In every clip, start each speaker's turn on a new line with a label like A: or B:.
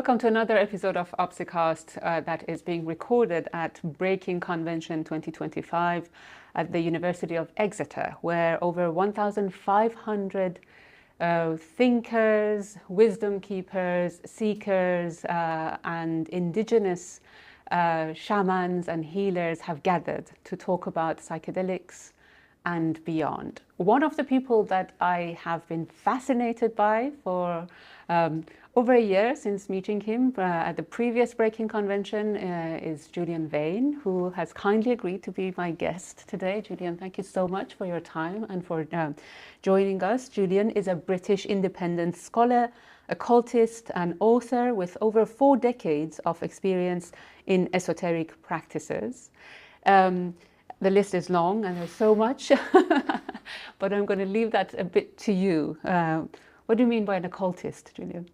A: welcome to another episode of Obsicast that is being recorded at Breaking Convention 2025 at the University of Exeter, where over 1,500 thinkers, wisdom keepers, seekers, and indigenous shamans and healers have gathered to talk about psychedelics and beyond. One of the people that I have been fascinated by for over a year since meeting him at the previous Breaking Convention is Julian Vayne, who has kindly agreed to be my guest today. Julian, thank you so much for your time and for joining us. Julian is a British independent scholar, occultist, and author with over 4 decades of experience in esoteric practices. The list is long and there's so much, but I'm going to leave that a bit to you. What do you mean by an occultist, Julian?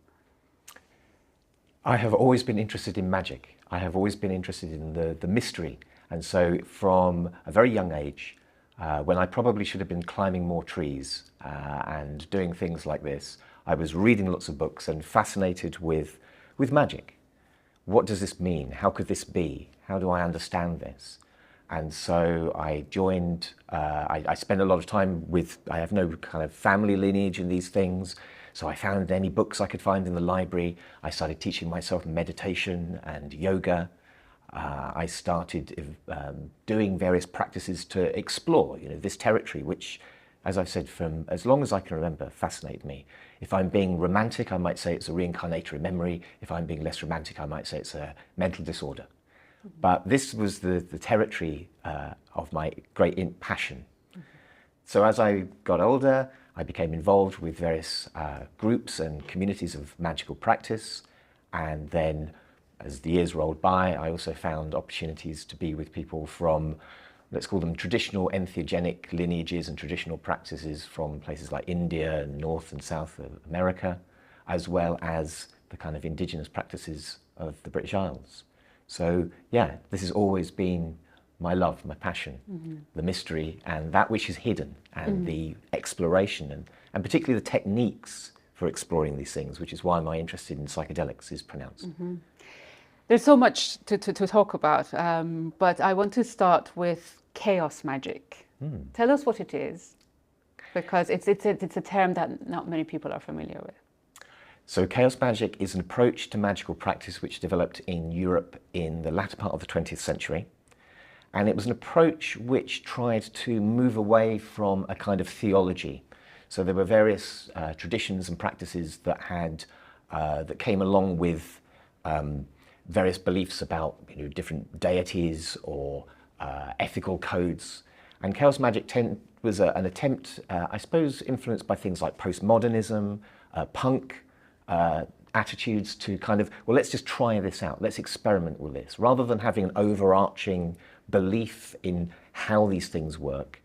B: I have always been interested in magic. I have always been interested in the mystery. And so from a very young age, when I probably should have been climbing more trees and doing things like this, I was reading lots of books and fascinated with magic. What does this mean? How could this be? How do I understand this? And so I joined, I spent a lot of time I have no kind of family lineage in these things, so I found any books I could find in the library. I started teaching myself meditation and yoga. I started doing various practices to explore, this territory, which, as I've said, from as long as I can remember, fascinated me. If I'm being romantic, I might say it's a reincarnatory memory. If I'm being less romantic, I might say it's a mental disorder. But this was the territory of my great passion. So as I got older, I became involved with various groups and communities of magical practice. And then as the years rolled by, I also found opportunities to be with people from, let's call them traditional entheogenic lineages and traditional practices from places like India and North and South of America, as well as the kind of indigenous practices of the British Isles. So yeah, this has always been my love, my passion, the mystery and that which is hidden and the exploration and particularly the techniques for exploring these things, which is why my interest in psychedelics is pronounced.
A: There's so much to talk about, but I want to start with chaos magic. Tell us what it is, because it's a term that not many people are familiar with.
B: So chaos magic is an approach to magical practice which developed in Europe in the latter part of the 20th century. And it was an approach which tried to move away from a kind of theology. So there were various traditions and practices that came along with various beliefs about different deities or ethical codes. And chaos magic was an attempt, I suppose, influenced by things like postmodernism, punk, attitudes to kind of, well, let's just try this out, let's experiment with this. Rather than having an overarching belief in how these things work,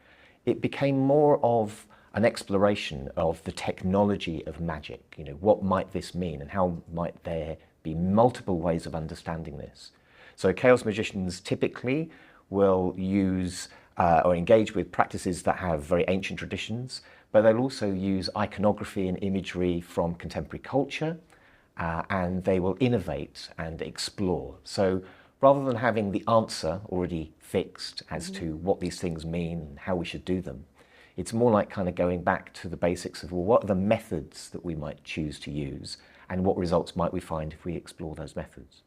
B: it became more of an exploration of the technology of magic. What might this mean and how might there be multiple ways of understanding this? So chaos magicians typically will use or engage with practices that have very ancient traditions, but they'll also use iconography and imagery from contemporary culture, and they will innovate and explore. So rather than having the answer already fixed as to what these things mean and how we should do them, it's more like kind of going back to the basics of, well, what are the methods that we might choose to use and what results might we find if we explore those methods?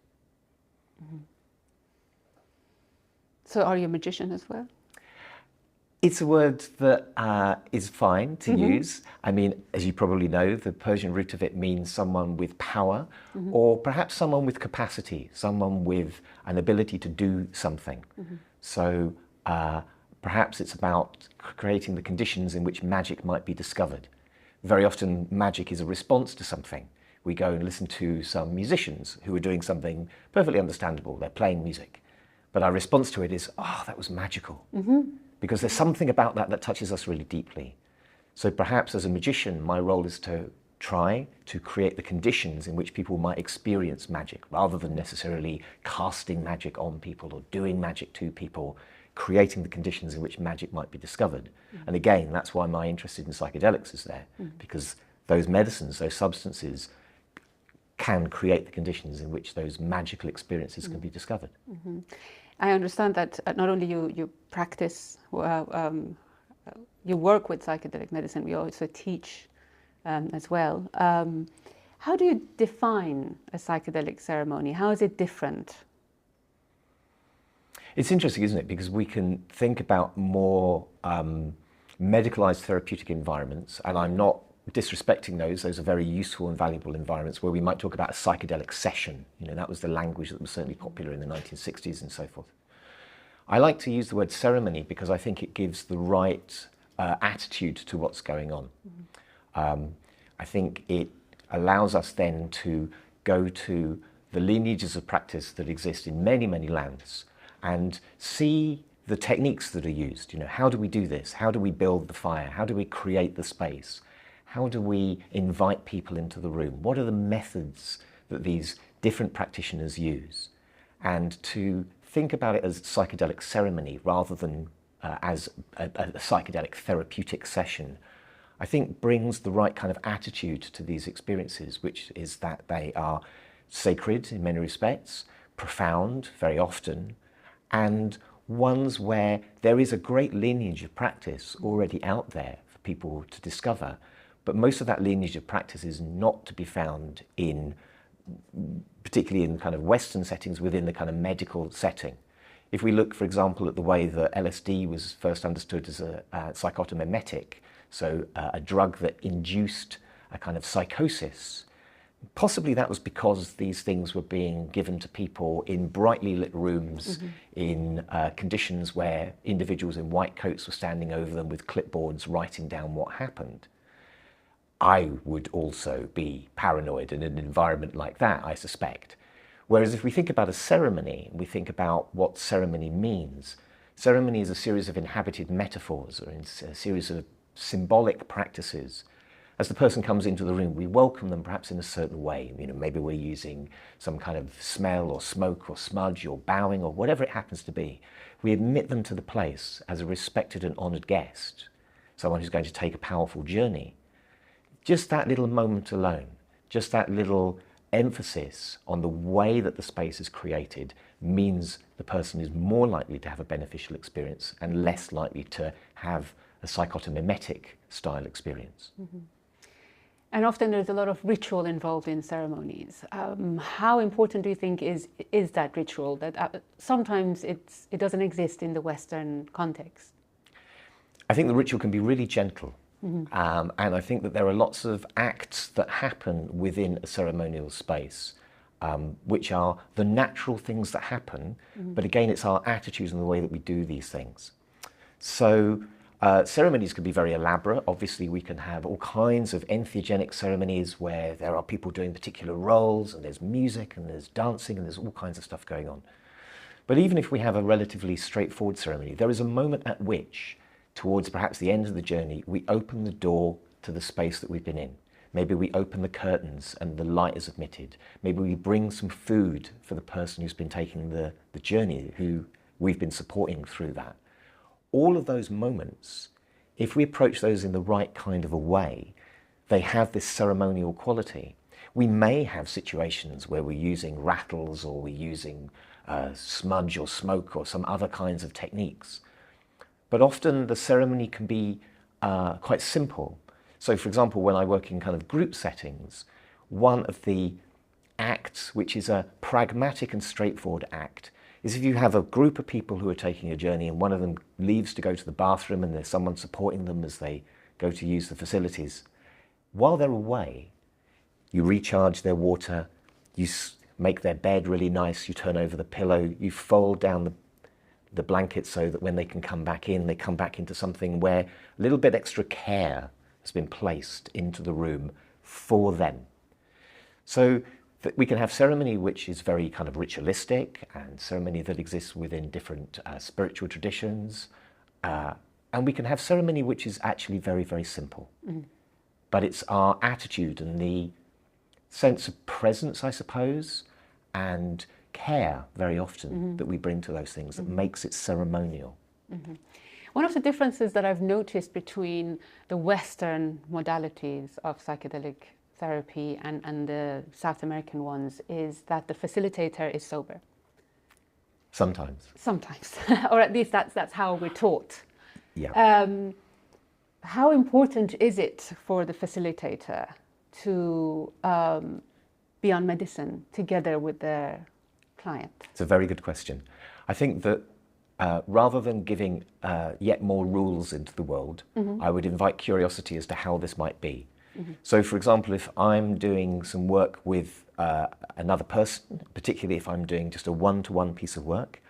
A: So are you a magician as well?
B: It's a word that is fine to use. I mean, as you probably know, the Persian root of it means someone with power, or perhaps someone with capacity, someone with an ability to do something. So perhaps it's about creating the conditions in which magic might be discovered. Very often magic is a response to something. We go and listen to some musicians who are doing something perfectly understandable. They're playing music. But our response to it is, oh, that was magical. Because there's something about that touches us really deeply. So perhaps as a magician, my role is to try to create the conditions in which people might experience magic, rather than necessarily casting magic on people or doing magic to people, creating the conditions in which magic might be discovered. And again, that's why my interest in psychedelics is there, because those medicines, those substances, can create the conditions in which those magical experiences can be discovered.
A: I understand that not only you practice, you work with psychedelic medicine, we also teach as well. How do you define a psychedelic ceremony? How is it different?
B: It's interesting, isn't it? Because we can think about more medicalized therapeutic environments, and I'm not disrespecting those. Those are very useful and valuable environments where we might talk about a psychedelic session. You know, that was the language that was certainly popular in the 1960s and so forth. I like to use the word ceremony because I think it gives the right attitude to what's going on. I think it allows us then to go to the lineages of practice that exist in many, many lands and see the techniques that are used. You know, how do we do this? How do we build the fire? How do we create the space? How do we invite people into the room? What are the methods that these different practitioners use? And to think about it as psychedelic ceremony rather than as a psychedelic therapeutic session, I think brings the right kind of attitude to these experiences, which is that they are sacred in many respects, profound very often, and ones where there is a great lineage of practice already out there for people to discover. But most of that lineage of practice is not to be found in, particularly in kind of Western settings, within the kind of medical setting. If we look, for example, at the way that LSD was first understood as a psychotomimetic, so a drug that induced a kind of psychosis, possibly that was because these things were being given to people in brightly lit rooms, in conditions where individuals in white coats were standing over them with clipboards writing down what happened. I would also be paranoid in an environment like that, I suspect. Whereas if we think about a ceremony, we think about what ceremony means. Ceremony is a series of inhabited metaphors or a series of symbolic practices. As the person comes into the room, we welcome them perhaps in a certain way. You know, maybe we're using some kind of smell or smoke or smudge or bowing or whatever it happens to be. We admit them to the place as a respected and honoured guest, someone who's going to take a powerful journey. Just that little moment alone, just that little emphasis on the way that the space is created means the person is more likely to have a beneficial experience and less likely to have a psychotomimetic style experience.
A: And often there's a lot of ritual involved in ceremonies. How important do you think is that ritual that sometimes it doesn't exist in the Western context?
B: I think the ritual can be really gentle. And I think that there are lots of acts that happen within a ceremonial space, which are the natural things that happen, but again, it's our attitudes and the way that we do these things. So ceremonies can be very elaborate. Obviously, we can have all kinds of entheogenic ceremonies where there are people doing particular roles, and there's music, and there's dancing, and there's all kinds of stuff going on. But even if we have a relatively straightforward ceremony, there is a moment at which, towards perhaps the end of the journey, we open the door to the space that we've been in. Maybe we open the curtains and the light is admitted. Maybe we bring some food for the person who's been taking the journey, who we've been supporting through that. All of those moments, if we approach those in the right kind of a way, they have this ceremonial quality. We may have situations where we're using rattles or we're using smudge or smoke or some other kinds of techniques. But often the ceremony can be quite simple. So for example, when I work in kind of group settings, one of the acts, which is a pragmatic and straightforward act, is if you have a group of people who are taking a journey and one of them leaves to go to the bathroom and there's someone supporting them as they go to use the facilities. While they're away, you recharge their water, you make their bed really nice, you turn over the pillow, you fold down the blanket so that when they can come back in, they come back into something where a little bit extra care has been placed into the room for them. So that we can have ceremony which is very kind of ritualistic and ceremony that exists within different spiritual traditions. And we can have ceremony which is actually very, very simple. But it's our attitude and the sense of presence, I suppose, and care very often that we bring to those things that makes it ceremonial.
A: One of the differences that I've noticed between the Western modalities of psychedelic therapy and the South American ones is that the facilitator is sober.
B: Sometimes.
A: Sometimes, or at least that's how we're taught.
B: Yeah.
A: How important is it for the facilitator to be on medicine together with their client?
B: It's a very good question. I think that rather than giving yet more rules into the world, I would invite curiosity as to how this might be. So, for example, if I'm doing some work with another person, particularly if I'm doing just a one-to-one piece of work,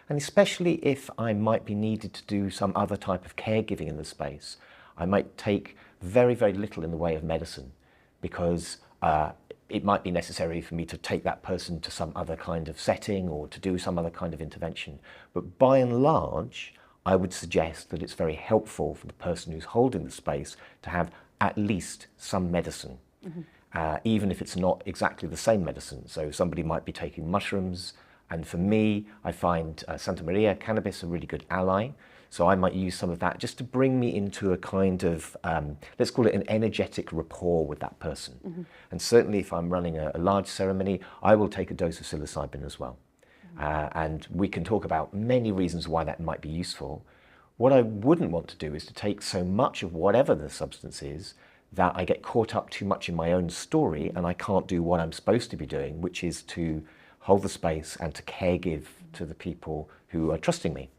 B: and especially if I might be needed to do some other type of caregiving in the space, I might take very, very little in the way of medicine, because it might be necessary for me to take that person to some other kind of setting or to do some other kind of intervention. But by and large, I would suggest that it's very helpful for the person who's holding the space to have at least some medicine, even if it's not exactly the same medicine. So somebody might be taking mushrooms, and for me, I find Santa Maria cannabis a really good ally. So I might use some of that just to bring me into a kind of, let's call it an energetic rapport with that person. And certainly if I'm running a large ceremony, I will take a dose of psilocybin as well. And we can talk about many reasons why that might be useful. What I wouldn't want to do is to take so much of whatever the substance is that I get caught up too much in my own story and I can't do what I'm supposed to be doing, which is to hold the space and to caregive to the people who are trusting me.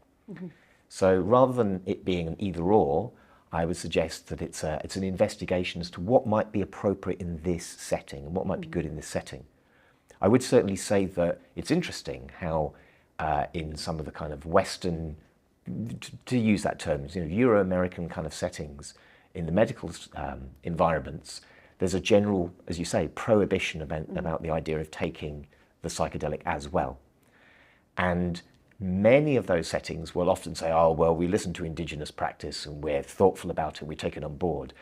B: So rather than it being an either or, I would suggest that it's an investigation as to what might be appropriate in this setting and what might be good in this setting. I would certainly say that it's interesting how in some of the kind of Western, to use that term, Euro-American kind of settings, in the medical environments, there's a general, as you say, prohibition about the idea of taking the psychedelic as well. And many of those settings will often say, oh, well, we listen to indigenous practice and we're thoughtful about it, we take it on board.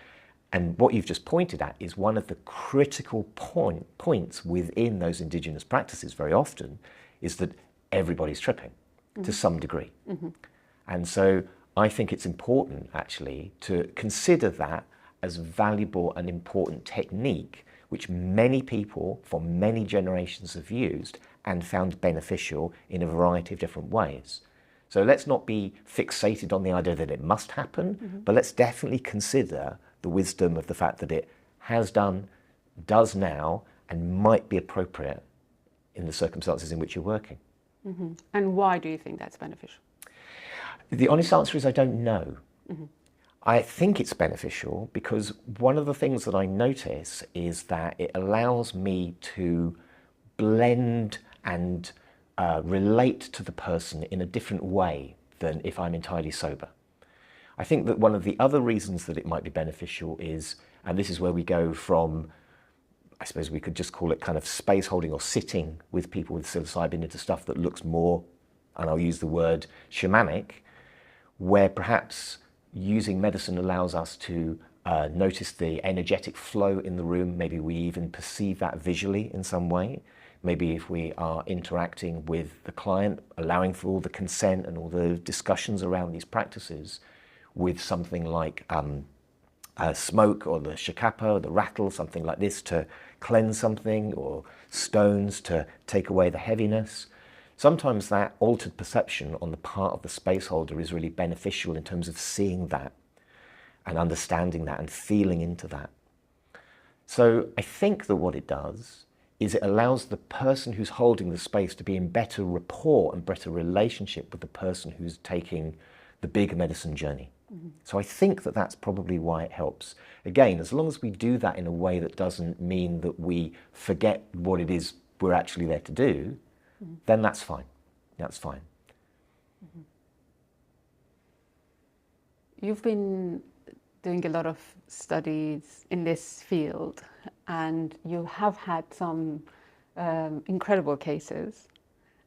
B: And what you've just pointed at is one of the critical points within those indigenous practices very often is that everybody's tripping to some degree. And so I think it's important actually to consider that as valuable and important technique which many people for many generations have used and found beneficial in a variety of different ways. So let's not be fixated on the idea that it must happen, but let's definitely consider the wisdom of the fact that it has done, does now, and might be appropriate in the circumstances in which you're working.
A: And why do you think that's beneficial?
B: The honest answer is I don't know. I think it's beneficial because one of the things that I notice is that it allows me to blend and relate to the person in a different way than if I'm entirely sober. I think that one of the other reasons that it might be beneficial is, and this is where we go from, I suppose we could just call it kind of space holding or sitting with people with psilocybin into stuff that looks more, and I'll use the word shamanic, where perhaps using medicine allows us to notice the energetic flow in the room. Maybe we even perceive that visually in some way. Maybe if we are interacting with the client, allowing for all the consent and all the discussions around these practices with something like smoke or the shakapa or the rattle, something like this to cleanse something, or stones to take away the heaviness. Sometimes that altered perception on the part of the space holder is really beneficial in terms of seeing that and understanding that and feeling into that. So I think that what it does is it allows the person who's holding the space to be in better rapport and better relationship with the person who's taking the big medicine journey. So I think that that's probably why it helps. Again, as long as we do that in a way that doesn't mean that we forget what it is we're actually there to do, then that's fine. That's fine.
A: You've been doing a lot of studies in this field, and you have had some incredible cases,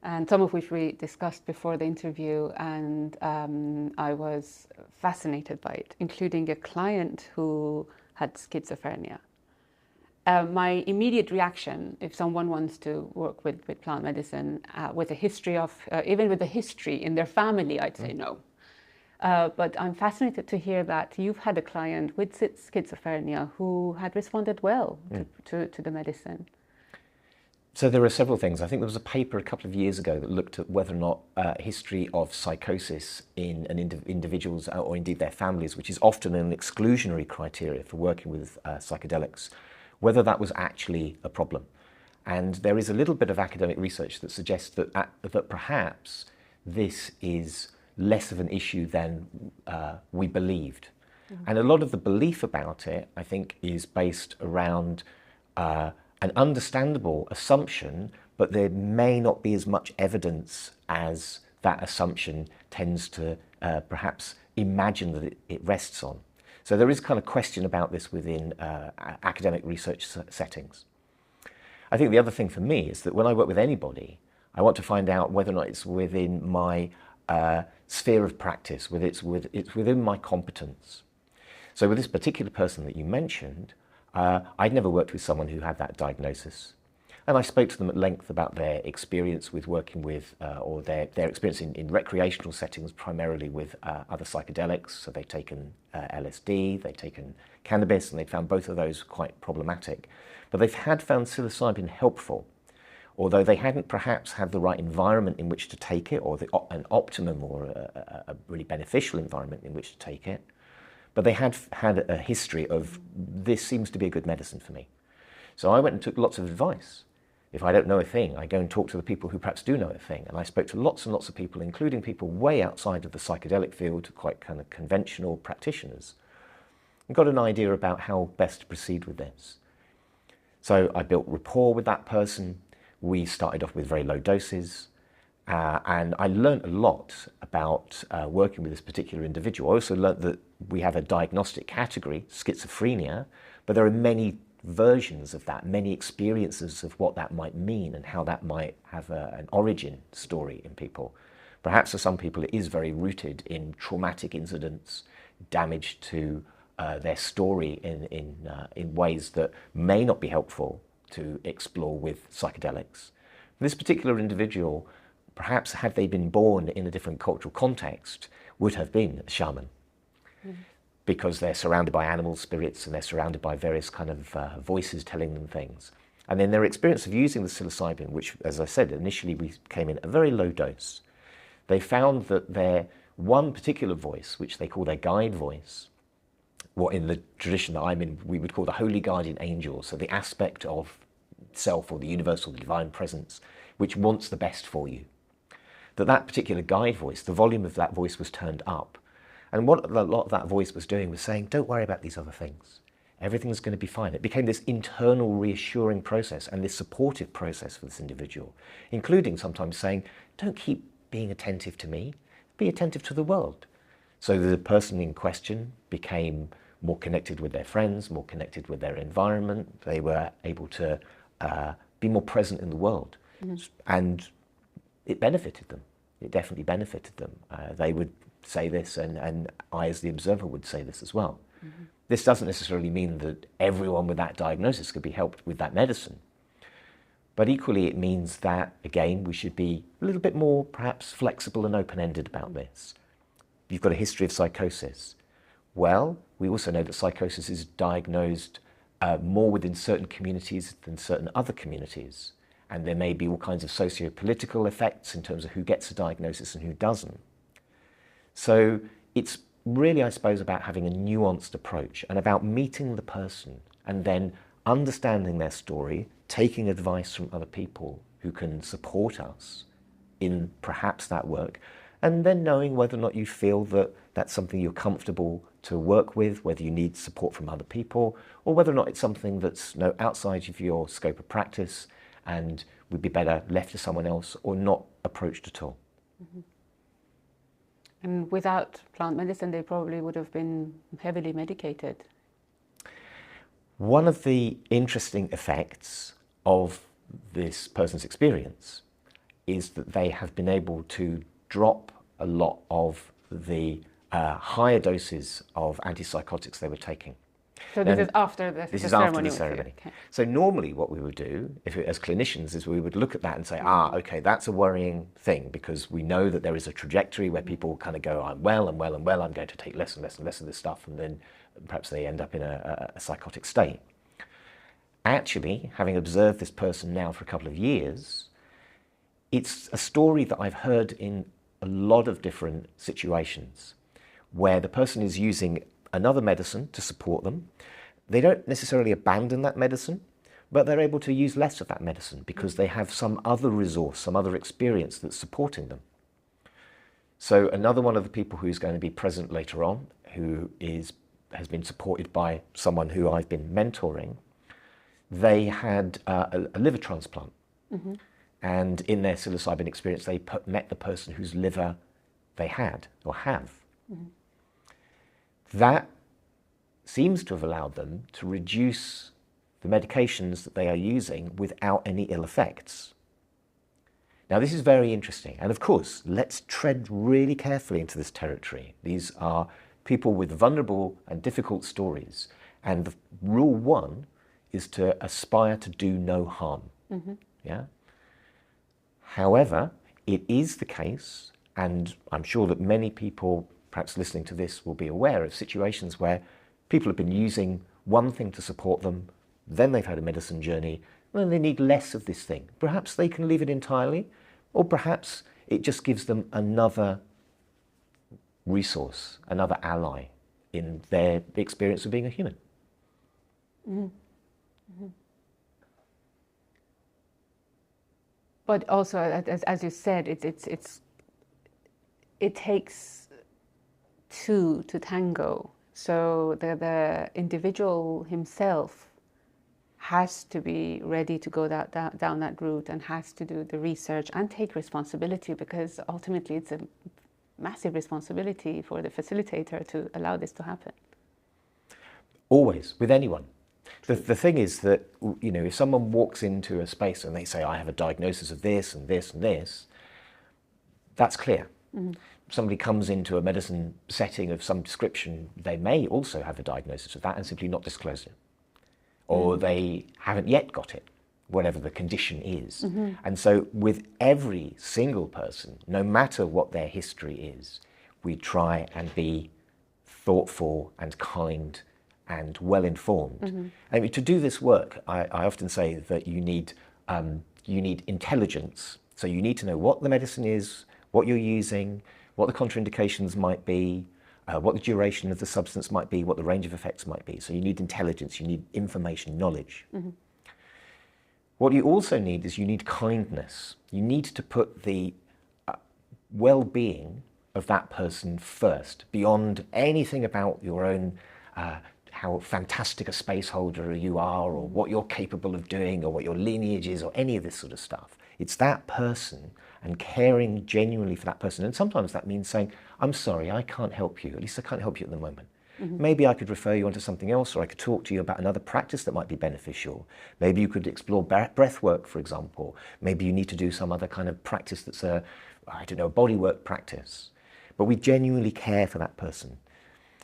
A: and some of which we discussed before the interview, and I was fascinated by it, including a client who had schizophrenia. My immediate reaction, if someone wants to work with plant medicine with a history of, even with a history in their family, I'd say no. But I'm fascinated to hear that you've had a client with schizophrenia who had responded well to the medicine.
B: So there are several things. I think there was a paper a couple of years ago that looked at whether or not history of psychosis in individuals or indeed their families, which is often an exclusionary criteria for working with psychedelics, whether that was actually a problem. And there is a little bit of academic research that suggests that, that perhaps this is less of an issue than we believed. And a lot of the belief about it, I think, is based around an understandable assumption, but there may not be as much evidence as that assumption tends to perhaps imagine that it rests on. So there is kind of question about this within academic research settings. I think the other thing for me is that when I work with anybody, I want to find out whether or not it's within my sphere of practice, whether it's within my competence. So with this particular person that you mentioned, I'd never worked with someone who had that diagnosis. And I spoke to them at length about their experience with working with, or their experience in recreational settings, primarily with other psychedelics. So they'd taken LSD, they'd taken cannabis, and they'd found both of those quite problematic. But they've found psilocybin helpful, although they hadn't perhaps had the right environment in which to take it, or an optimum or a really beneficial environment in which to take it. But they had had a history of, this seems to be a good medicine for me. So I went and took lots of advice. If I don't know a thing, I go and talk to the people who perhaps do know a thing. And I spoke to lots and lots of people, including people way outside of the psychedelic field, quite kind of conventional practitioners, and got an idea about how best to proceed with this. So I built rapport with that person. We started off with very low doses. And I learned a lot about working with this particular individual. I also learned that we have a diagnostic category, schizophrenia, but there are many versions of that, many experiences of what that might mean and how that might have an origin story in people. Perhaps for some people it is very rooted in traumatic incidents, damage to their story in ways that may not be helpful to explore with psychedelics. This particular individual, perhaps had they been born in a different cultural context, would have been a shaman. Because they're surrounded by animal spirits and they're surrounded by various kind of voices telling them things. And then their experience of using the psilocybin, which, as I said, initially we came in at a very low dose, they found that their one particular voice, which they call their guide voice, what in the tradition that I'm in we would call the holy guardian angel, so the aspect of self or the universal, the divine presence, which wants the best for you, that particular guide voice, the volume of that voice was turned up. And what a lot of that voice was doing was saying, don't worry about these other things. Everything's going to be fine. It became this internal reassuring process and this supportive process for this individual, including sometimes saying, don't keep being attentive to me, be attentive to the world. So the person in question became more connected with their friends, more connected with their environment. They were able to be more present in the world. And it benefited them. It definitely benefited them. They would say this, and I as the observer would say this as well. This doesn't necessarily mean that everyone with that diagnosis could be helped with that medicine. But equally it means that, again, we should be a little bit more perhaps flexible and open-ended about this. You've got a history of psychosis. Well, we also know that psychosis is diagnosed more within certain communities than certain other communities. And there may be all kinds of socio-political effects in terms of who gets a diagnosis and who doesn't. So it's really, I suppose, about having a nuanced approach and about meeting the person and then understanding their story, taking advice from other people who can support us in perhaps that work, and then knowing whether or not you feel that that's something you're comfortable to work with, whether you need support from other people, or whether or not it's something that's outside of your scope of practice and would be better left to someone else or not approached at all.
A: And without plant medicine, they probably would have been heavily medicated.
B: One of the interesting effects of this person's experience is that they have been able to drop a lot of the higher doses of antipsychotics they were taking.
A: So this is after the
B: This is
A: ceremony.
B: after the ceremony.
A: Okay.
B: So normally what we would do, as clinicians, is we would look at that and say, okay, that's a worrying thing, because we know that there is a trajectory where people kind of go, I'm well, I'm well, I'm well, I'm going to take less and less and less of this stuff, and then perhaps they end up in a psychotic state. Actually, having observed this person now for a couple of years, it's a story that I've heard in a lot of different situations where the person is using another medicine to support them. They don't necessarily abandon that medicine, but they're able to use less of that medicine because they have some other resource, some other experience that's supporting them. So another one of the people who's going to be present later on, who has been supported by someone who I've been mentoring, they had a liver transplant. Mm-hmm. And in their psilocybin experience, they met the person whose liver they had or have. Mm-hmm. That seems to have allowed them to reduce the medications that they are using without any ill effects. Now, this is very interesting. And of course, let's tread really carefully into this territory. These are people with vulnerable and difficult stories. And the rule one is to aspire to do no harm. Mm-hmm. Yeah. However, it is the case, and I'm sure that many people perhaps listening to this will be aware of situations where people have been using one thing to support them, then they've had a medicine journey, and they need less of this thing. Perhaps they can leave it entirely, or perhaps it just gives them another resource, another ally in their experience of being a human. Mm-hmm. Mm-hmm.
A: But also, as you said, it takes two to tango. So the individual himself has to be ready to go down that route and has to do the research and take responsibility, because ultimately it's a massive responsibility for the facilitator to allow this to happen.
B: Always, with anyone. The thing is that, you know, if someone walks into a space and they say, I have a diagnosis of this and this and this, that's clear. Mm-hmm. Somebody comes into a medicine setting of some description, they may also have a diagnosis of that and simply not disclose it. Or they haven't yet got it, whatever the condition is. Mm-hmm. And so with every single person, no matter what their history is, we try and be thoughtful and kind and well-informed. Mm-hmm. I mean, to do this work, I often say that you need intelligence. So you need to know what the medicine is, what you're using, what the contraindications might be, what the duration of the substance might be, what the range of effects might be. So you need intelligence, you need information, knowledge. Mm-hmm. What you also need is you need kindness. You need to put the well-being of that person first, beyond anything about your own how fantastic a space holder you are, or what you're capable of doing, or what your lineage is, or any of this sort of stuff. It's that person and caring genuinely for that person. And sometimes that means saying, I'm sorry, I can't help you. At least I can't help you at the moment. Mm-hmm. Maybe I could refer you onto something else, or I could talk to you about another practice that might be beneficial. Maybe you could explore breath work, for example. Maybe you need to do some other kind of practice that's a bodywork practice. But we genuinely care for that person.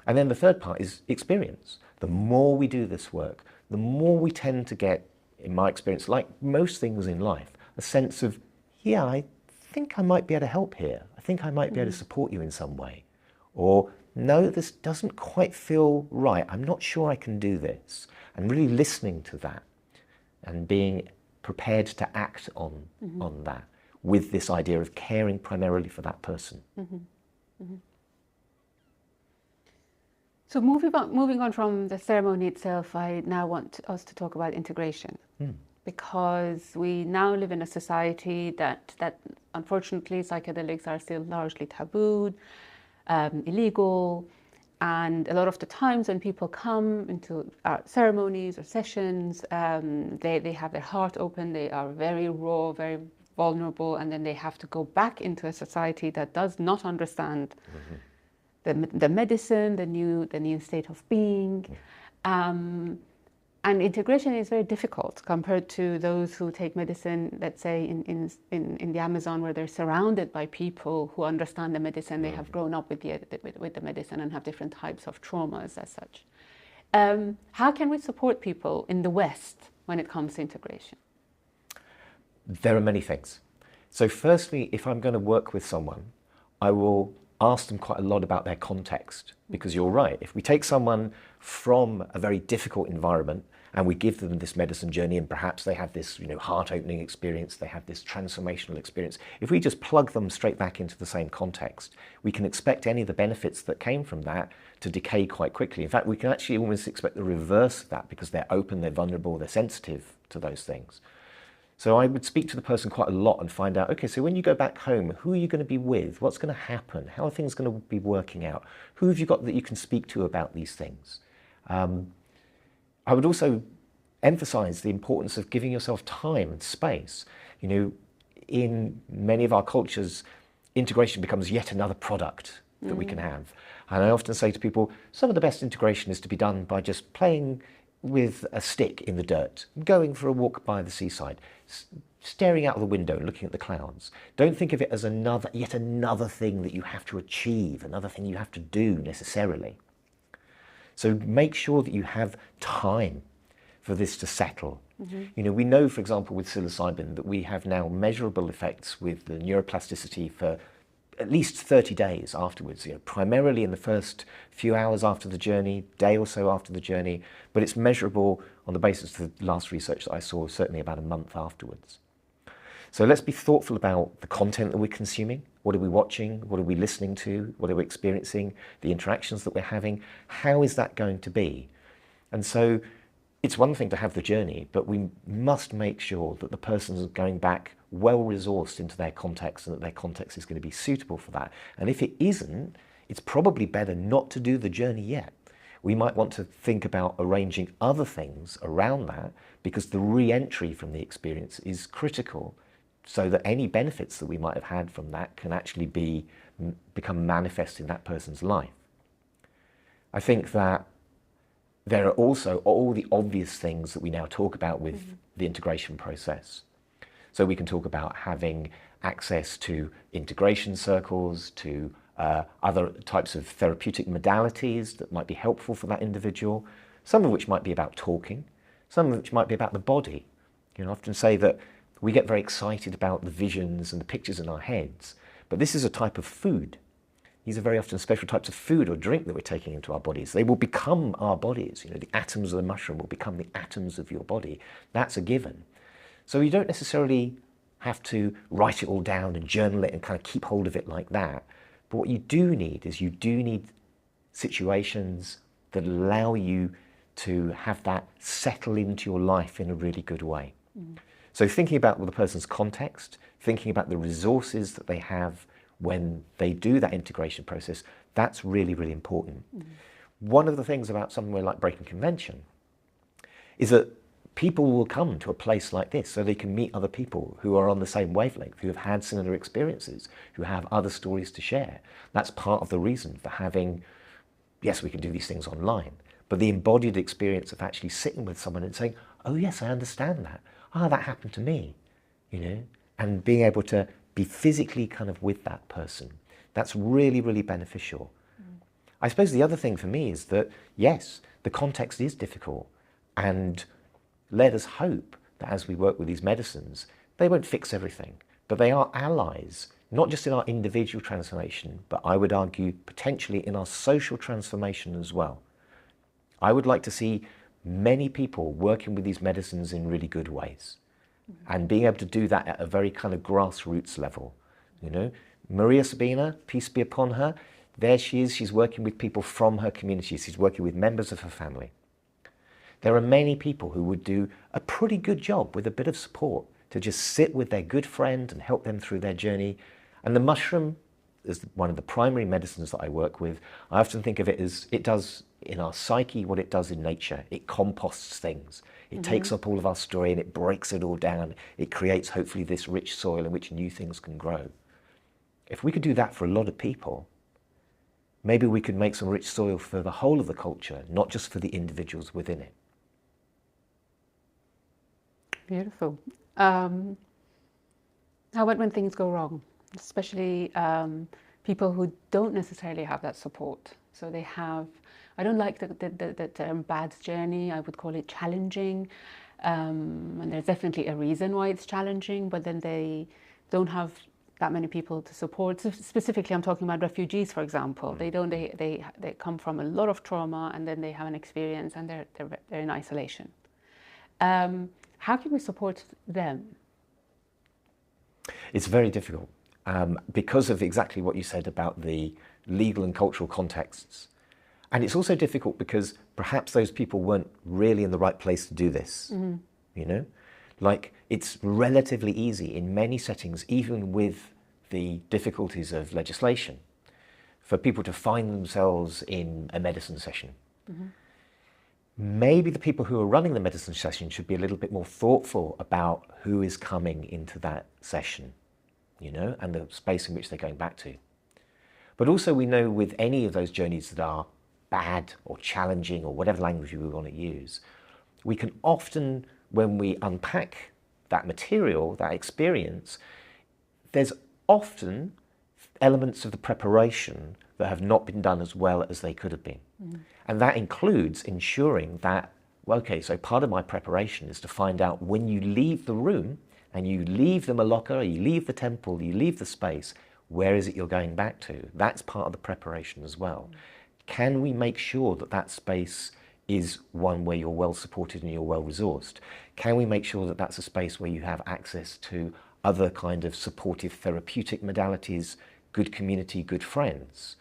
B: And then the third part is experience. The more we do this work, the more we tend to get, in my experience, like most things in life, a sense of, yeah, I think I might be able to help here. I think I might be able to support you in some way. Or, no, this doesn't quite feel right. I'm not sure I can do this. And really listening to that and being prepared to act on that with this idea of caring primarily for that person. Mm-hmm. Mm-hmm.
A: So moving on from the ceremony itself, I now want us to talk about integration. Because we now live in a society that unfortunately psychedelics are still largely tabooed, illegal, and a lot of the times when people come into our ceremonies or sessions, they have their heart open, they are very raw, very vulnerable, and then they have to go back into a society that does not understand the medicine, the new state of being. And integration is very difficult compared to those who take medicine, let's say in the Amazon, where they're surrounded by people who understand the medicine. They have grown up with the medicine and have different types of traumas as such. How can we support people in the West when it comes to integration?
B: There are many things. So firstly, if I'm going to work with someone, I will ask them quite a lot about their context, because you're right. If we take someone from a very difficult environment and we give them this medicine journey, and perhaps they have this, heart-opening experience, they have this transformational experience, if we just plug them straight back into the same context, we can expect any of the benefits that came from that to decay quite quickly. In fact, we can actually almost expect the reverse of that, because they're open, they're vulnerable, they're sensitive to those things. So I would speak to the person quite a lot and find out, okay, so when you go back home, who are you going to be with? What's going to happen? How are things going to be working out? Who have you got that you can speak to about these things? I would also emphasize the importance of giving yourself time and space. In many of our cultures, integration becomes yet another product that we can have. And I often say to people, some of the best integration is to be done by just playing with a stick in the dirt, going for a walk by the seaside, staring out of the window and looking at the clouds. Don't think of it as yet another thing that you have to achieve, another thing you have to do necessarily. So make sure that you have time for this to settle. We know, for example, with psilocybin that we have now measurable effects with the neuroplasticity for at least 30 days afterwards, primarily in the first few hours after the journey, day or so after the journey, but it's measurable on the basis of the last research that I saw, certainly about a month afterwards. So let's be thoughtful about the content that we're consuming. What are we watching? What are we listening to? What are we experiencing? The interactions that we're having? How is that going to be? And so it's one thing to have the journey, but we must make sure that the person is going back well-resourced into their context, and that their context is going to be suitable for that. And if it isn't, it's probably better not to do the journey yet. We might want to think about arranging other things around that, because the re-entry from the experience is critical, so that any benefits that we might have had from that can actually become manifest in that person's life. I think that there are also all the obvious things that we now talk about with the integration process. So we can talk about having access to integration circles, to other types of therapeutic modalities that might be helpful for that individual, some of which might be about talking, some of which might be about the body. I often say that we get very excited about the visions and the pictures in our heads, but this is a type of food. These are very often special types of food or drink that we're taking into our bodies. They will become our bodies. The atoms of the mushroom will become the atoms of your body. That's a given. So you don't necessarily have to write it all down and journal it and kind of keep hold of it like that. But what you do need is situations that allow you to have that settle into your life in a really good way. So thinking about the person's context, thinking about the resources that they have when they do that integration process, that's really, really important. One of the things about somewhere like Breaking Convention is that people will come to a place like this so they can meet other people who are on the same wavelength, who have had similar experiences, who have other stories to share. That's part of the reason for having, yes, we can do these things online, but the embodied experience of actually sitting with someone and saying, oh yes, I understand that. That happened to me, and being able to be physically kind of with that person. That's really, really beneficial. I suppose the other thing for me is that, yes, the context is difficult, and let us hope that as we work with these medicines, they won't fix everything, but they are allies, not just in our individual transformation, but I would argue potentially in our social transformation as well. I would like to see many people working with these medicines in really good ways, and being able to do that at a very kind of grassroots level. Maria Sabina, peace be upon her, there she is, she's working with people from her community, she's working with members of her family. There are many people who would do a pretty good job with a bit of support to just sit with their good friend and help them through their journey. And the mushroom is one of the primary medicines that I work with. I often think of it as it does in our psyche what it does in nature. It composts things. It takes up all of our story and it breaks it all down. It creates hopefully this rich soil in which new things can grow. If we could do that for a lot of people, maybe we could make some rich soil for the whole of the culture, not just for the individuals within it.
A: Beautiful. How about when things go wrong, especially people who don't necessarily have that support So they have, I don't like the term bad journey, I would call it challenging. And there's definitely a reason why it's challenging, but then they don't have that many people to support. So specifically, I'm talking about refugees, for example. They come from a lot of trauma, and then they have an experience, and they're in isolation. How can we support them?
B: It's very difficult because of exactly what you said about the legal and cultural contexts. And it's also difficult because perhaps those people weren't really in the right place to do this, you know? Like, it's relatively easy in many settings, even with the difficulties of legislation, for people to find themselves in a medicine session. Maybe the people who are running the medicine session should be a little bit more thoughtful about who is coming into that session, you know, and the space in which they're going back to. But also we know with any of those journeys that are bad or challenging or whatever language we want to use, we can often, when we unpack that material, that experience, there's often elements of the preparation that have not been done as well as they could have been. And that includes ensuring that, well, okay, so part of my preparation is to find out when you leave the room and you leave the maloka, you leave the temple, you leave the space, where is it you're going back to? That's part of the preparation as well. Can we make sure that that space is one where you're well supported and you're well resourced? Can we make sure that that's a space where you have access to other kind of supportive therapeutic modalities, good community, good friends?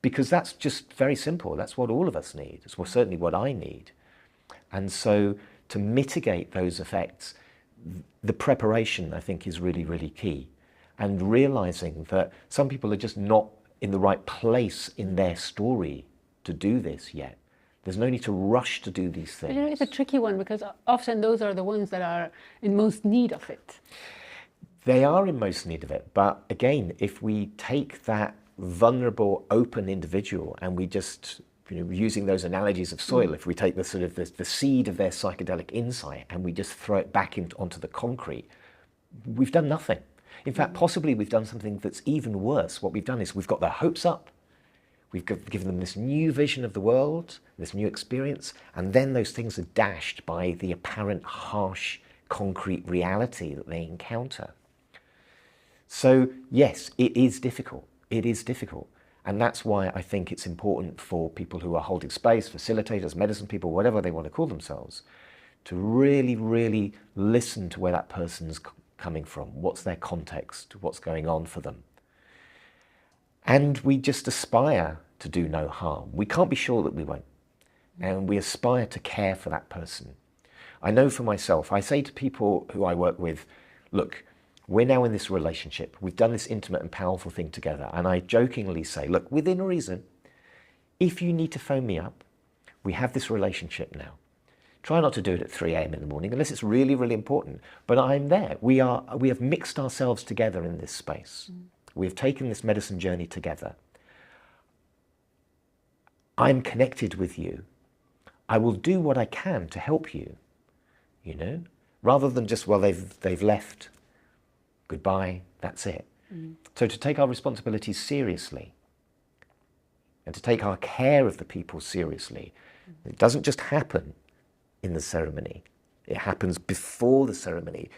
B: Because that's just very simple. That's what all of us need. It's certainly what I need. And so to mitigate those effects, the preparation, I think, is really, really key. And realizing that some people are just not in the right place in their story to do this yet. There's no need to rush to do these things.
A: But, you know, it's a tricky one because often those are the ones that are in most need of it.
B: They are in most need of it. But again, if we take that vulnerable, open individual and we just, you know, using those analogies of soil, if we take the sort of the seed of their psychedelic insight and we just throw it back onto the concrete, we've done nothing. In fact, possibly we've done something that's even worse. What we've done is we've got their hopes up, we've given them this new vision of the world, this new experience, and then those things are dashed by the apparent harsh, concrete reality that they encounter. So yes, it is difficult. It is difficult. And that's why I think it's important for people who are holding space, facilitators, medicine people, whatever they want to call themselves, to really, really listen to where that person's coming from, what's their context, what's going on for them. And we just aspire to do no harm. We can't be sure that we won't. And we aspire to care for that person. I know for myself, I say to people who I work with, look, we're now in this relationship. We've done this intimate and powerful thing together. And I jokingly say, look, within reason, if you need to phone me up, we have this relationship now. Try not to do it at 3 a.m. in the morning unless it's really, really important. But I'm there. We have mixed ourselves together in this space. We have taken this medicine journey together. I'm connected with you. I will do what I can to help you, you know, rather than just, well, they've left. Goodbye, that's it. So to take our responsibilities seriously and to take our care of the people seriously, it doesn't just happen in the ceremony. It happens before the ceremony.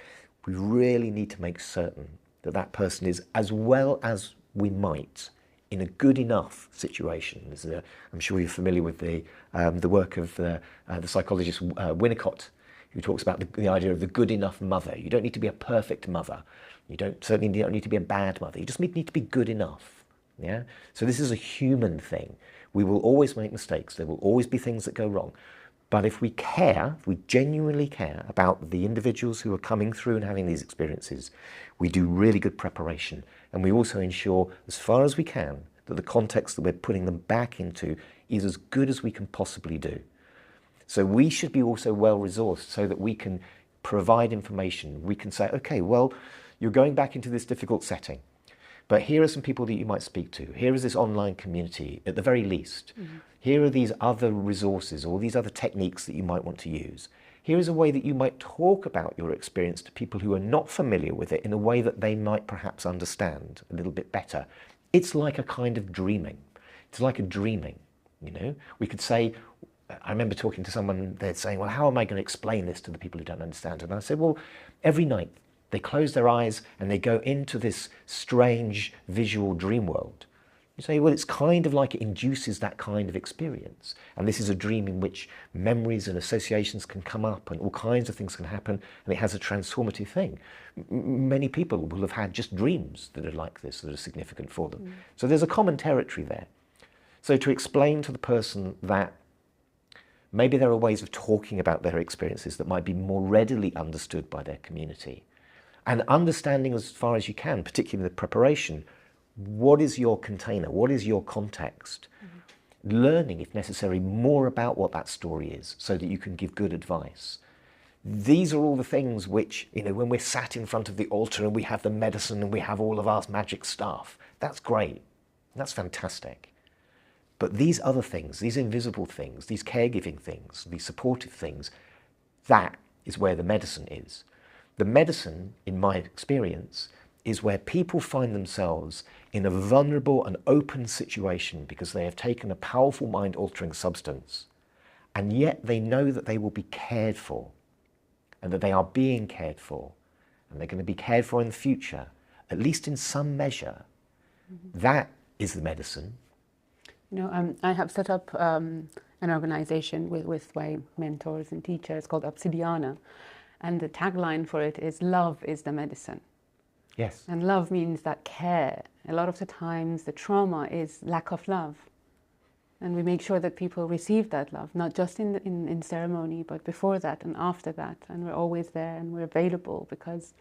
B: We really need to make certain that that person is as well as we might in a good enough situation. I'm sure you're familiar with the work of the psychologist Winnicott, who talks about the idea of the good enough mother. You don't need to be a perfect mother. You certainly don't need to be a bad mother. You just need to be good enough. Yeah. So this is a human thing. We will always make mistakes. There will always be things that go wrong. But if we care, if we genuinely care about the individuals who are coming through and having these experiences, we do really good preparation. And we also ensure, as far as we can, that the context that we're putting them back into is as good as we can possibly do. So we should be also well resourced so that we can provide information. We can say, okay, well, you're going back into this difficult setting, but here are some people that you might speak to. Here is this online community, at the very least. Here are these other resources or these other techniques that you might want to use. Here is a way that you might talk about your experience to people who are not familiar with it in a way that they might perhaps understand a little bit better. It's like a kind of dreaming. It's like a dreaming, you know. We could say, I remember talking to someone, they're saying, well, how am I going to explain this to the people who don't understand? And I said, well, every night they close their eyes and they go into this strange visual dream world. You say, well, it's kind of like it induces that kind of experience. And this is a dream in which memories and associations can come up and all kinds of things can happen, and it has a transformative thing. Many people will have had just dreams that are like this, that are significant for them. So there's a common territory there. So to explain to the person that maybe there are ways of talking about their experiences that might be more readily understood by their community, and understanding as far as you can, particularly the preparation, what is your container? What is your context? Learning, if necessary, more about what that story is so that you can give good advice. These are all the things which, you know, when we're sat in front of the altar and we have the medicine and we have all of our magic stuff, that's great. That's fantastic. But these other things, these invisible things, these caregiving things, these supportive things, that is where the medicine is. The medicine, in my experience, is where people find themselves in a vulnerable and open situation because they have taken a powerful mind-altering substance, and yet they know that they will be cared for, and that they are being cared for, and they're going to be cared for in the future, at least in some measure. That is the medicine.
A: You know, I have set up an organization with my mentors and teachers called Obsicast, and the tagline for it is "Love is the medicine."
B: Yes.
A: And love means that care. A lot of the times the trauma is lack of love. And we make sure that people receive that love, not just in ceremony, but before that and after that. And we're always there and we're available because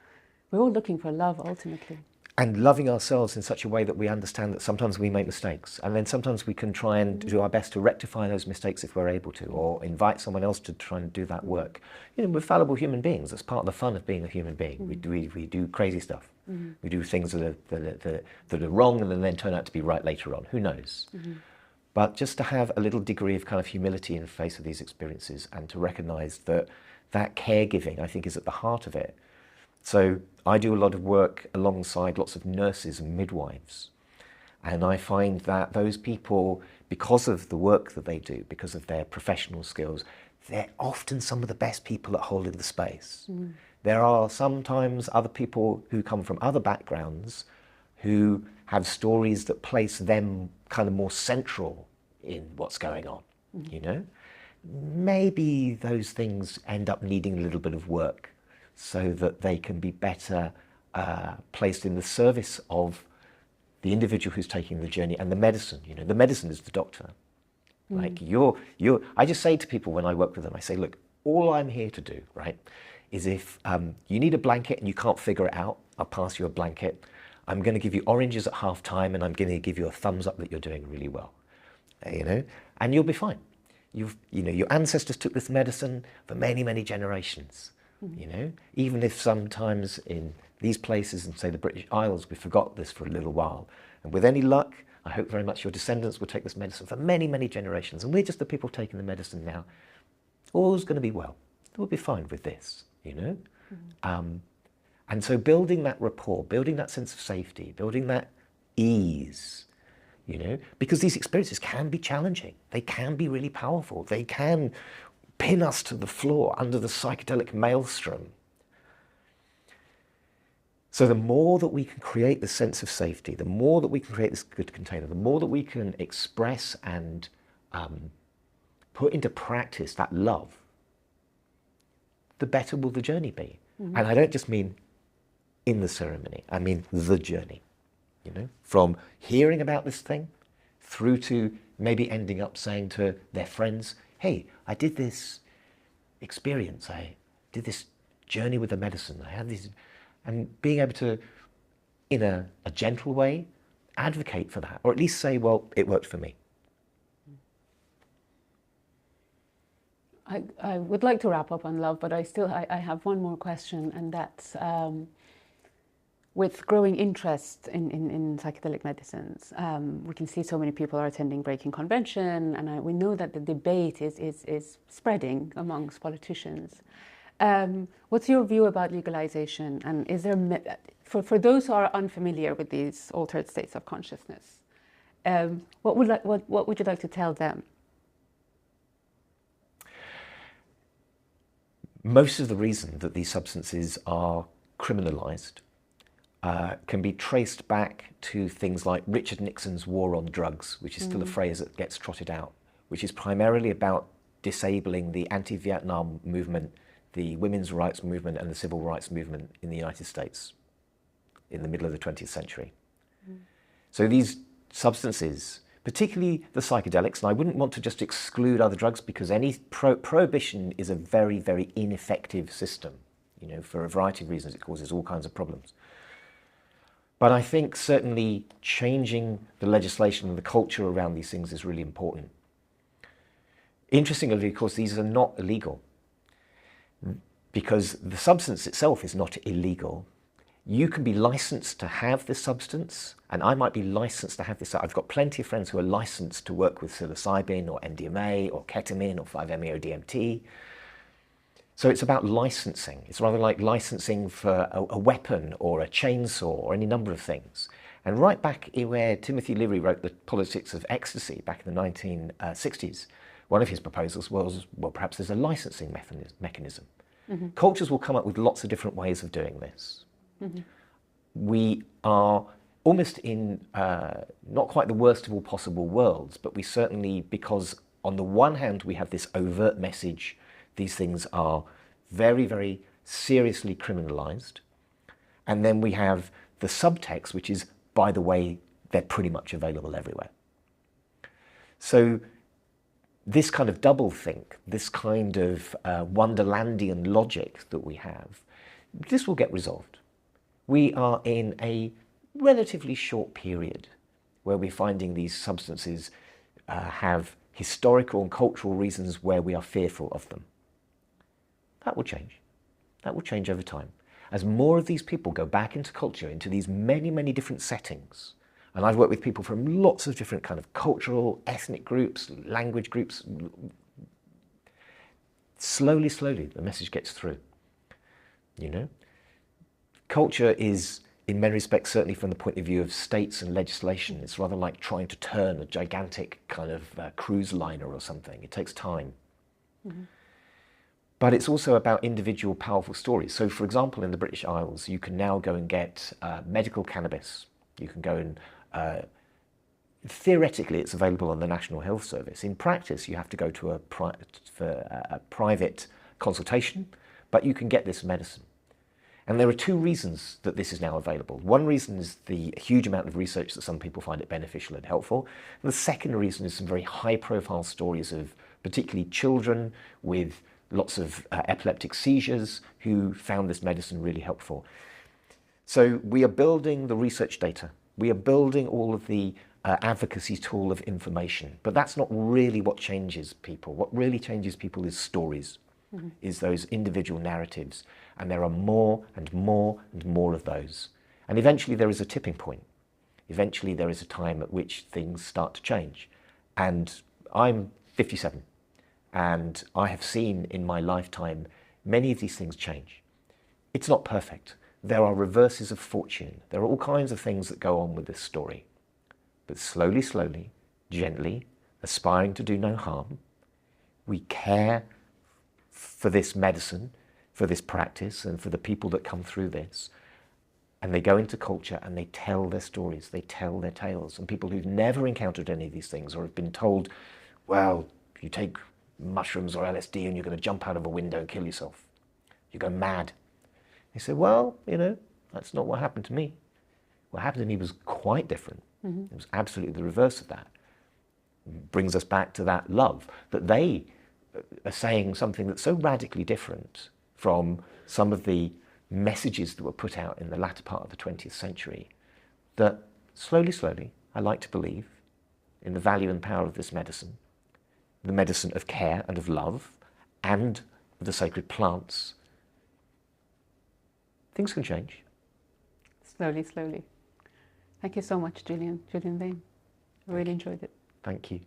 A: we're all looking for love ultimately.
B: And loving ourselves in such a way that we understand that sometimes we make mistakes, and then sometimes we can try and do our best to rectify those mistakes if we're able to, or invite someone else to try and do that work. You know, we're fallible human beings. That's part of the fun of being a human being. We do crazy stuff. We do things that are wrong and then turn out to be right later on. Who knows? But just to have a little degree of kind of humility in the face of these experiences, and to recognize that that caregiving, I think, is at the heart of it. So I do a lot of work alongside lots of nurses and midwives. And I find that those people, because of the work that they do, because of their professional skills, they're often some of the best people at holding the space. There are sometimes other people who come from other backgrounds who have stories that place them kind of more central in what's going on, you know? Maybe those things end up needing a little bit of work so that they can be better placed in the service of the individual who's taking the journey and the medicine. You know, the medicine is the doctor. Like I just say to people when I work with them, I say, look, all I'm here to do, right, is if you need a blanket and you can't figure it out, I'll pass you a blanket. I'm going to give you oranges at half time, and I'm going to give you a thumbs up that you're doing really well, you know, and you'll be fine. You know, your ancestors took this medicine for many, many generations. You know, even if sometimes in these places, and say the British Isles, we forgot this for a little while. And with any luck, I hope very much your descendants will take this medicine for many, many generations. And we're just the people taking the medicine now. All's going to be well. We'll be fine with this, you know. And so building that rapport, building that sense of safety, building that ease, you know, because these experiences can be challenging. They can be really powerful. They can pin us to the floor under the psychedelic maelstrom. So the more that we can create the sense of safety, the more that we can create this good container, the more that we can express and put into practice that love, the better will the journey be. And I don't just mean in the ceremony, I mean the journey, you know, from hearing about this thing through to maybe ending up saying to their friends, hey, I did this experience, I did this journey with the medicine, I had these, and being able to, in a gentle way, advocate for that, or at least say, well, it worked for me.
A: I would like to wrap up on love, but I have one more question, and that's with growing interest in psychedelic medicines, we can see so many people are attending Breaking Convention, and we know that the debate is spreading amongst politicians. What's your view about legalization? And is there, for those who are unfamiliar with these altered states of consciousness, What would you like to tell them?
B: Most of the reason that these substances are criminalized can be traced back to things like Richard Nixon's war on drugs, which is still a phrase that gets trotted out, which is primarily about disabling the anti-Vietnam movement, the women's rights movement, and the civil rights movement in the United States in the middle of the 20th century. So these substances, particularly the psychedelics, and I wouldn't want to just exclude other drugs because any prohibition is a very, very ineffective system. You know, for a variety of reasons, it causes all kinds of problems. But I think certainly changing the legislation and the culture around these things is really important. Interestingly, of course, these are not illegal because the substance itself is not illegal. You can be licensed to have this substance, and I might be licensed to have this. I've got plenty of friends who are licensed to work with psilocybin or MDMA or ketamine or 5-MeO-DMT. So it's about licensing. It's rather like licensing for a weapon or a chainsaw or any number of things. And right back where Timothy Leary wrote The Politics of Ecstasy back in the 1960s, one of his proposals was, well, perhaps there's a licensing mechanism. Cultures will come up with lots of different ways of doing this. We are almost in not quite the worst of all possible worlds, but we certainly, because on the one hand we have this overt message, these things are very, very seriously criminalized, and then we have the subtext, which is, by the way, they're pretty much available everywhere. So this kind of doublethink, this kind of Wonderlandian logic that we have, this will get resolved. We are in a relatively short period where we're finding these substances have historical and cultural reasons where we are fearful of them. That will change. That will change over time. As more of these people go back into culture, into these many, many different settings, and I've worked with people from lots of different kind of cultural, ethnic groups, language groups, slowly, slowly, the message gets through, you know? Culture is, in many respects, certainly from the point of view of states and legislation, it's rather like trying to turn a gigantic kind of cruise liner or something. It takes time. But it's also about individual powerful stories. So, for example, in the British Isles, you can now go and get medical cannabis. You can go and, theoretically, it's available on the National Health Service. In practice, you have to go to a private consultation, but you can get this medicine. And there are two reasons that this is now available. One reason is the huge amount of research that some people find it beneficial and helpful. And the second reason is some very high-profile stories of particularly children with lots of epileptic seizures who found this medicine really helpful. So we are building the research data. We are building all of the advocacy tool of information. But that's not really what changes people. What really changes people is stories, is those individual narratives. And there are more and more and more of those. And eventually there is a tipping point. Eventually there is a time at which things start to change. And I'm 57. And I have seen in my lifetime many of these things change. It's not perfect. There are reverses of fortune. There are all kinds of things that go on with this story. But slowly, slowly, gently, aspiring to do no harm, we care for this medicine, for this practice, and for the people that come through this. And they go into culture and they tell their stories, they tell their tales. And people who've never encountered any of these things or have been told, well, you take mushrooms or LSD and you're going to jump out of a window and kill yourself. You go mad. They say, well, you know, that's not what happened to me. What happened to me was quite different. It was absolutely the reverse of that. It brings us back to that love, that they are saying something that's so radically different from some of the messages that were put out in the latter part of the 20th century, that slowly, slowly, I like to believe in the value and power of this medicine, the medicine of care and of love, and of the sacred plants. Things can change.
A: Slowly, slowly. Thank you so much, Julian Vayne. I really enjoyed it.
B: Thank you.